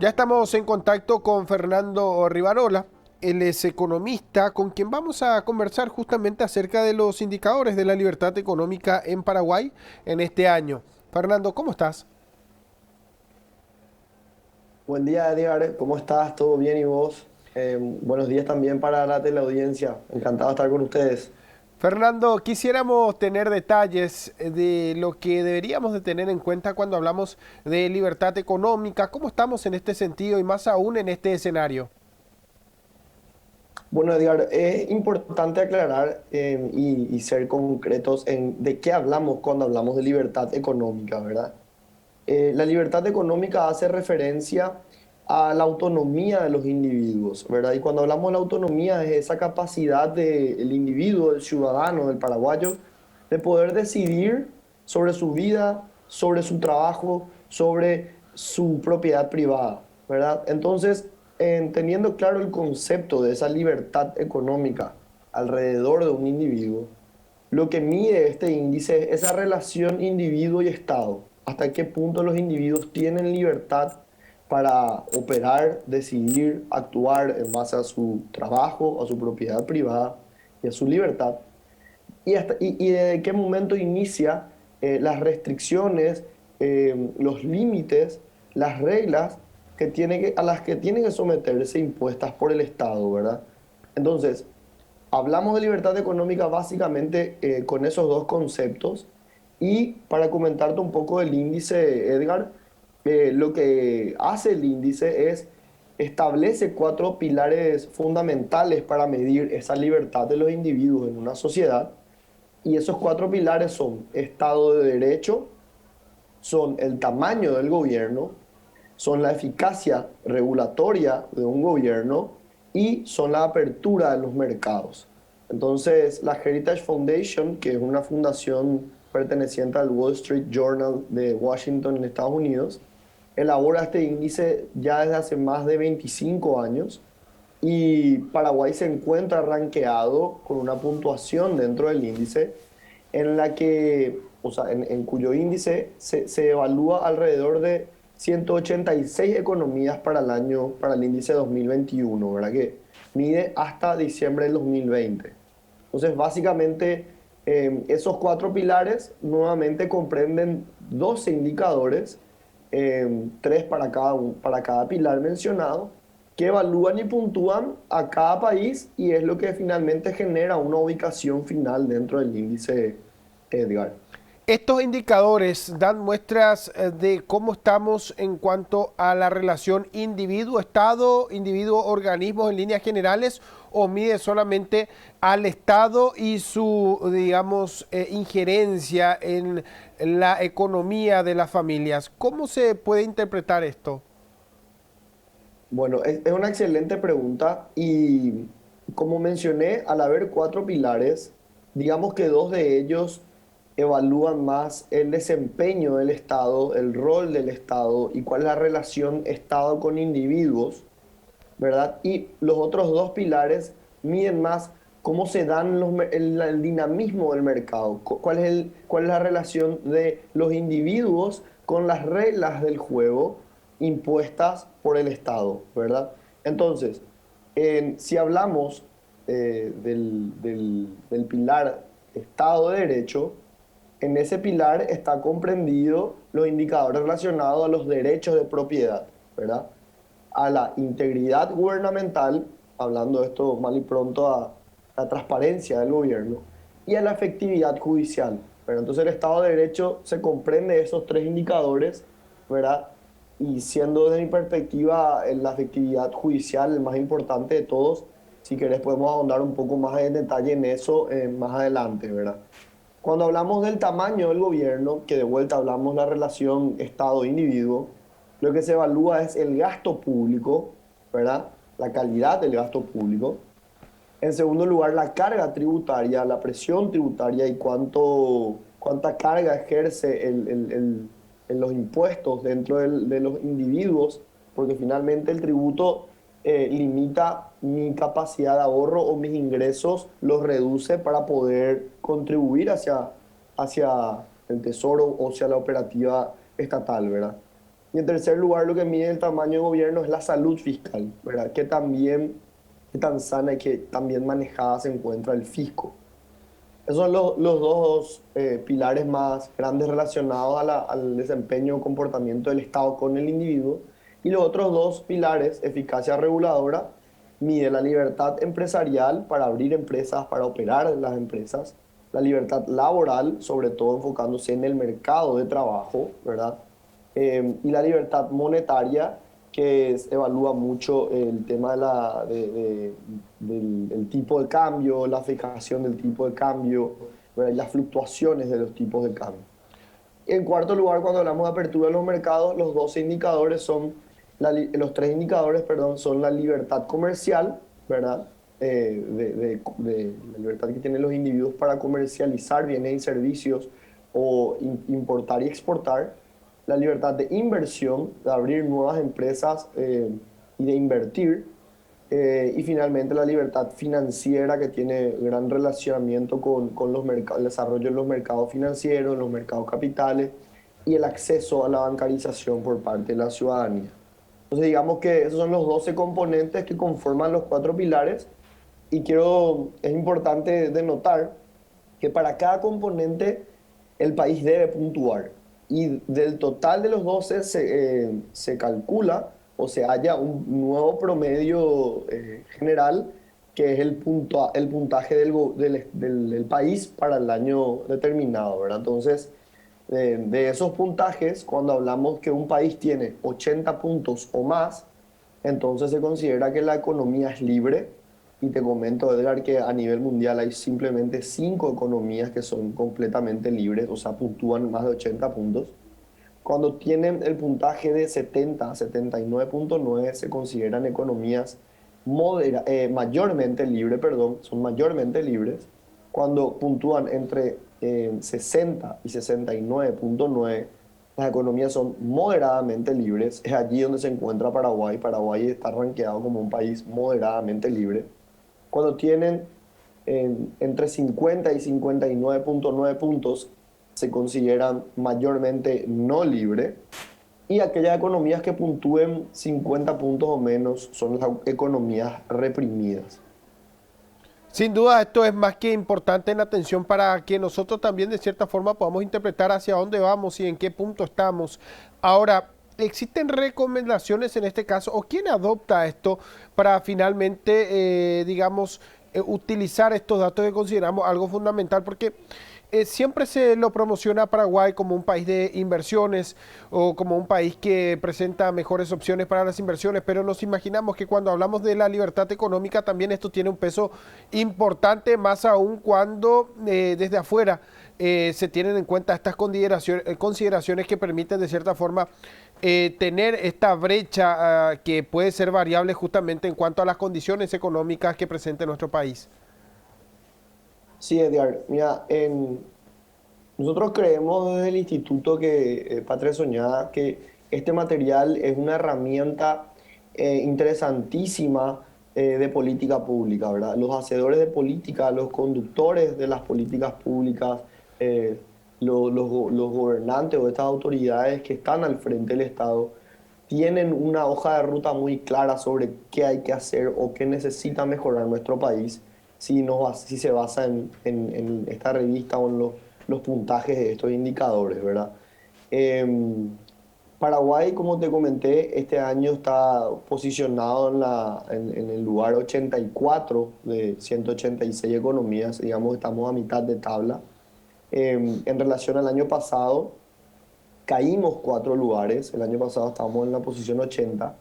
Ya estamos en contacto con Fernando Rivarola. Él es economista con quien vamos a conversar justamente acerca de los indicadores de la libertad económica en Paraguay en este año. Fernando, ¿cómo estás? Buen día, Edgar. ¿Cómo estás? ¿Todo bien y vos? Buenos días también para la teleaudiencia. Encantado de estar con ustedes. Fernando, quisiéramos tener detalles de lo que deberíamos de tener en cuenta cuando hablamos de libertad económica. ¿Cómo estamos en este sentido y más aún en este escenario? Bueno, Edgar, es importante aclarar y ser concretos en de qué hablamos cuando hablamos de libertad económica, ¿verdad? La libertad económica hace referencia a la autonomía de los individuos, ¿verdad? Y cuando hablamos de la autonomía es esa capacidad del individuo, del ciudadano, del paraguayo, de poder decidir sobre su vida, sobre su trabajo, sobre su propiedad privada, ¿verdad? Entonces, teniendo claro el concepto de esa libertad económica alrededor de un individuo, lo que mide este índice es esa relación individuo y Estado. Hasta qué punto los individuos tienen libertad para operar, decidir, actuar en base a su trabajo, a su propiedad privada y a su libertad. Y desde qué momento inicia las restricciones, los límites, las reglas a las que tienen que someterse impuestas por el Estado, ¿verdad? Entonces, hablamos de libertad económica básicamente con esos dos conceptos y para comentarte un poco del índice, Edgar, lo que hace el índice es establece cuatro pilares fundamentales para medir esa libertad de los individuos en una sociedad y esos cuatro pilares son Estado de Derecho, son el tamaño del gobierno, son la eficacia regulatoria de un gobierno y son la apertura de los mercados. Entonces, la Heritage Foundation, que es una fundación perteneciente al Wall Street Journal de Washington en Estados Unidos, elabora este índice ya desde hace más de 25 años y Paraguay se encuentra rankeado con una puntuación dentro del índice en la que, o sea, en cuyo índice se evalúa alrededor de 186 economías para el año, para el índice 2021, ¿verdad? Que mide hasta diciembre del 2020. Entonces, básicamente, esos cuatro pilares nuevamente comprenden 12 indicadores, tres para cada pilar mencionado, que evalúan y puntúan a cada país y es lo que finalmente genera una ubicación final dentro del índice, Edgar. Estos indicadores dan muestras de cómo estamos en cuanto a la relación individuo-Estado, individuo-organismos en líneas generales, o mide solamente al Estado y su, digamos, injerencia en la economía de las familias. ¿Cómo se puede interpretar esto? Bueno, es una excelente pregunta y como mencioné, al haber cuatro pilares, digamos que dos de ellos evalúan más el desempeño del Estado, el rol del Estado y cuál es la relación Estado con individuos, ¿verdad? Y los otros dos pilares miden más cómo se dan el dinamismo del mercado, cuál es la relación de los individuos con las reglas del juego impuestas por el Estado, ¿verdad? Entonces, si hablamos del pilar Estado de Derecho, en ese pilar está comprendido los indicadores relacionados a los derechos de propiedad, ¿verdad? A la integridad gubernamental, hablando de esto mal y pronto a la transparencia del gobierno, y a la efectividad judicial. Pero entonces el Estado de Derecho se comprende esos tres indicadores, ¿verdad? Y siendo desde mi perspectiva la efectividad judicial el más importante de todos, si querés podemos ahondar un poco más en detalle en eso más adelante, ¿verdad? Cuando hablamos del tamaño del gobierno, que de vuelta hablamos la relación Estado-individuo, lo que se evalúa es el gasto público, ¿verdad? La calidad del gasto público. En segundo lugar, la carga tributaria, la presión tributaria y cuánta carga ejerce en los impuestos dentro de los individuos, porque finalmente el tributo limita mi capacidad de ahorro o mis ingresos, los reduce para poder contribuir hacia el tesoro o hacia la operativa estatal, ¿verdad? Y en tercer lugar, lo que mide el tamaño de gobierno es la salud fiscal, ¿verdad? Qué tan sana y qué tan bien manejada se encuentra el fisco. Esos son los dos pilares más grandes relacionados al desempeño o comportamiento del Estado con el individuo. Y los otros dos pilares, eficacia reguladora, mide la libertad empresarial para abrir empresas, para operar las empresas, la libertad laboral, sobre todo enfocándose en el mercado de trabajo, ¿verdad? Y la libertad monetaria, evalúa mucho el tema del tipo de cambio, la fijación del tipo de cambio, ¿verdad? Y las fluctuaciones de los tipos de cambio. En cuarto lugar, cuando hablamos de apertura de los mercados, los tres indicadores, perdón, son la libertad comercial, ¿verdad? De la libertad que tienen los individuos para comercializar bienes y servicios o importar y exportar, la libertad de inversión, de abrir nuevas empresas y de invertir, y finalmente la libertad financiera que tiene gran relacionamiento con los mercados, el desarrollo de los mercados financieros, los mercados capitales y el acceso a la bancarización por parte de la ciudadanía. Entonces digamos que esos son los 12 componentes que conforman los cuatro pilares y es importante denotar que para cada componente el país debe puntuar. Y del total de los 12 se calcula o se halla un nuevo promedio general, que es el puntaje del país para el año determinado, ¿verdad? Entonces, de esos puntajes, cuando hablamos que un país tiene 80 puntos o más, entonces se considera que la economía es libre. Y te comento, Edgar, que a nivel mundial hay simplemente 5 economías que son completamente libres, o sea, puntúan más de 80 puntos. Cuando tienen el puntaje de 70 a 79,9 se consideran economías mayormente libres, perdón, son mayormente libres. Cuando puntúan entre 60 y 69,9, las economías son moderadamente libres. Es allí donde se encuentra Paraguay. Paraguay está rankeado como un país moderadamente libre. Cuando tienen entre 50 y 59,9 puntos, se consideran mayormente no libre. Y aquellas economías que puntúen 50 puntos o menos son las economías reprimidas. Sin duda, esto es más que importante en atención para que nosotros también de cierta forma podamos interpretar hacia dónde vamos y en qué punto estamos. Ahora, ¿existen recomendaciones en este caso o quién adopta esto para finalmente, digamos, utilizar estos datos que consideramos algo fundamental? Porque siempre se lo promociona a Paraguay como un país de inversiones o como un país que presenta mejores opciones para las inversiones, pero nos imaginamos que cuando hablamos de la libertad económica también esto tiene un peso importante, más aún cuando desde afuera se tienen en cuenta estas consideraciones que permiten de cierta forma tener esta brecha que puede ser variable justamente en cuanto a las condiciones económicas que presenta nuestro país. Sí, Edgar, mira, nosotros creemos desde el instituto Patria Soñada que este material es una herramienta interesantísima de política pública, ¿verdad? Los hacedores de política, los conductores de las políticas públicas, eh, los gobernantes o estas autoridades que están al frente del Estado, tienen una hoja de ruta muy clara sobre qué hay que hacer o qué necesita mejorar nuestro país si, si se basa en esta revista o en los puntajes de estos indicadores, ¿verdad? Em, Paraguay, como te comenté, este año está posicionado en el lugar 84 de 186 economías, digamos, estamos a mitad de tabla. En relación al año pasado, caímos 4 lugares, el año pasado estábamos en la posición 80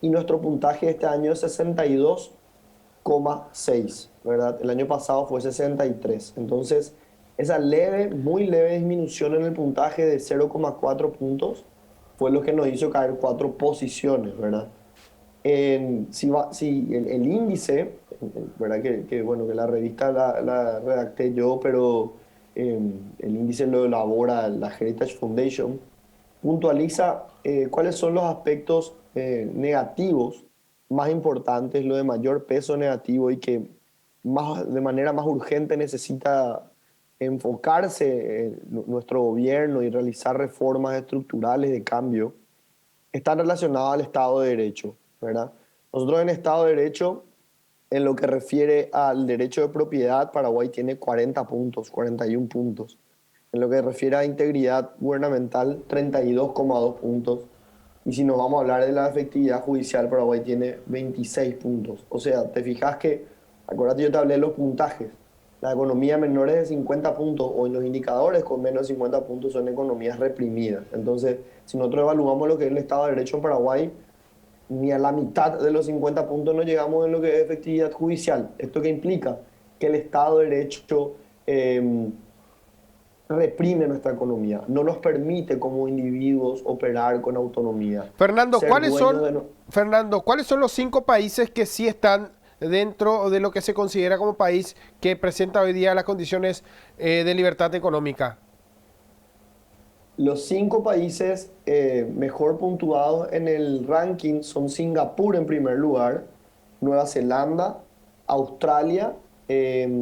y nuestro puntaje este año es 62,6, ¿verdad? El año pasado fue 63. Entonces, esa leve, muy leve disminución en el puntaje de 0,4 puntos fue lo que nos hizo caer 4 posiciones, ¿verdad? Si el índice, ¿verdad? Bueno, que la revista la redacté yo, pero el índice lo elabora la Heritage Foundation, puntualiza cuáles son los aspectos negativos más importantes, lo de mayor peso negativo y que de manera más urgente necesita enfocarse nuestro gobierno y realizar reformas estructurales de cambio. están relacionados al Estado de Derecho, ¿verdad? Nosotros en Estado de Derecho, en lo que refiere al derecho de propiedad, Paraguay tiene 40 puntos, 41 puntos. En lo que refiere a integridad gubernamental, 32,2 puntos. Y si nos vamos a hablar de la efectividad judicial, Paraguay tiene 26 puntos. O sea, te fijas que, acuérdate, yo te hablé de los puntajes. Las economías menores de 50 puntos o en los indicadores con menos de 50 puntos son economías reprimidas. Entonces, si nosotros evaluamos lo que es el Estado de Derecho en Paraguay, ni a la mitad de los 50 puntos no llegamos en lo que es efectividad judicial. ¿Esto qué implica? Que el Estado de Derecho reprime nuestra economía, no nos permite como individuos operar con autonomía, Fernando, ser dueños de... Fernando, ¿cuáles son los 5 países que sí están dentro de lo que se considera como país que presenta hoy día las condiciones de libertad económica? Los 5 países mejor puntuados en el ranking son Singapur en primer lugar, Nueva Zelanda, Australia,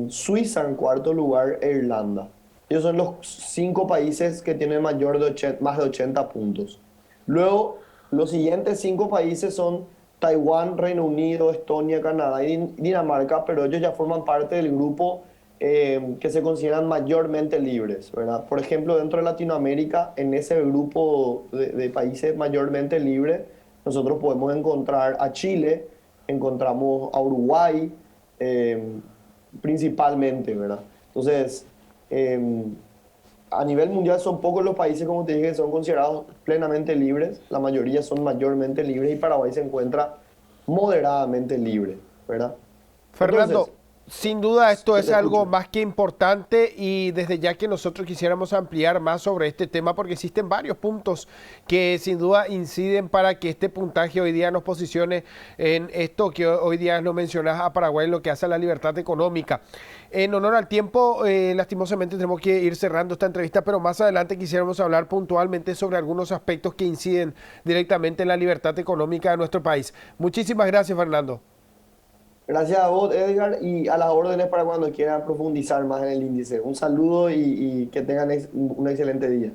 Suiza en cuarto lugar e Irlanda. Ellos son los 5 países que tienen más de 80 puntos. Luego, los siguientes 5 países son Taiwán, Reino Unido, Estonia, Canadá y Dinamarca, pero ellos ya forman parte del grupo que se consideran mayormente libres, ¿verdad? Por ejemplo, dentro de Latinoamérica, en ese grupo de países mayormente libres, nosotros podemos encontrar a Chile, encontramos a Uruguay, eh, principalmente, ¿verdad? Entonces, eh, a nivel mundial son pocos los países, como te dije, que son considerados plenamente libres, la mayoría son mayormente libres y Paraguay se encuentra moderadamente libre, ¿verdad? Fernando, Entonces, sin duda esto es te algo escucho. más que importante y desde ya que nosotros quisiéramos ampliar más sobre este tema porque existen varios puntos que sin duda inciden para que este puntaje hoy día nos posicione en esto que hoy día lo mencionas a Paraguay, lo que hace a la libertad económica. En honor al tiempo, lastimosamente tenemos que ir cerrando esta entrevista, pero más adelante quisiéramos hablar puntualmente sobre algunos aspectos que inciden directamente en la libertad económica de nuestro país. Muchísimas gracias, Fernando. Gracias a vos, Edgar, y a las órdenes para cuando quieran profundizar más en el índice. Un saludo y que tengan un excelente día.